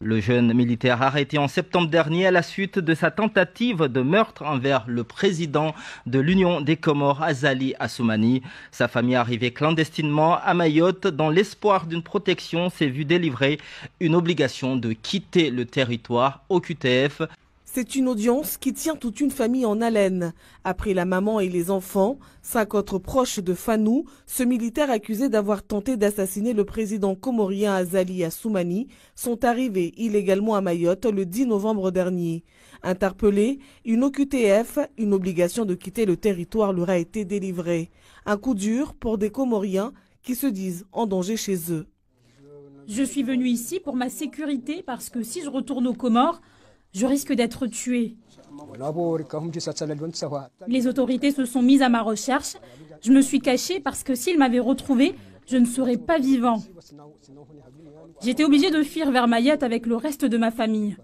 Le jeune militaire arrêté en septembre dernier à la suite de sa tentative de meurtre envers le président de l'Union des Comores, Azali Assoumani. Sa famille arrivée clandestinement à Mayotte dans l'espoir d'une protection s'est vue délivrer une obligation de quitter le territoire OQTF. C'est une audience qui tient toute une famille en haleine. Après la maman et les enfants, 5 autres proches de Fanou, ce militaire accusé d'avoir tenté d'assassiner le président comorien Azali Assoumani, sont arrivés illégalement à Mayotte le 10 novembre dernier. Interpellés, une OQTF, une obligation de quitter le territoire leur a été délivrée. Un coup dur pour des Comoriens qui se disent en danger chez eux. Je suis venu ici pour ma sécurité parce que si je retourne aux Comores, je risque d'être tué. Les autorités se sont mises à ma recherche. Je me suis caché parce que s'ils m'avaient retrouvé, je ne serais pas vivant. J'étais obligé de fuir vers Mayotte avec le reste de ma famille.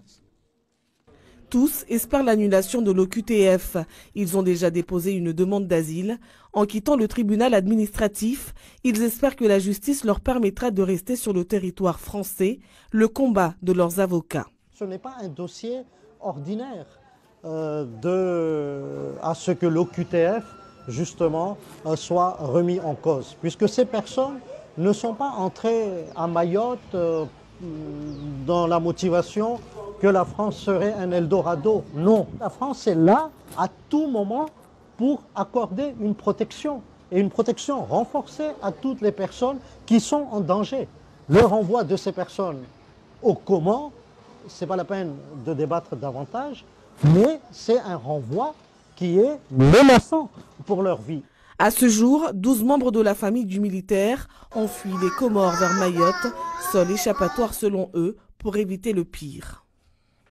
Tous espèrent l'annulation de l'OQTF. Ils ont déjà déposé une demande d'asile. En quittant le tribunal administratif, ils espèrent que la justice leur permettra de rester sur le territoire français, le combat de leurs avocats. Ce n'est pas un dossier ordinaire à ce que l'OQTF, justement, soit remis en cause. Puisque ces personnes ne sont pas entrées à Mayotte dans la motivation que la France serait un Eldorado. Non, la France est là à tout moment pour accorder une protection. Et une protection renforcée à toutes les personnes qui sont en danger. Le renvoi de ces personnes aux Comores, ce n'est pas la peine de débattre davantage, mais c'est un renvoi qui est menaçant pour leur vie. À ce jour, 12 membres de la famille du militaire ont fui les Comores vers Mayotte, seul échappatoire selon eux pour éviter le pire.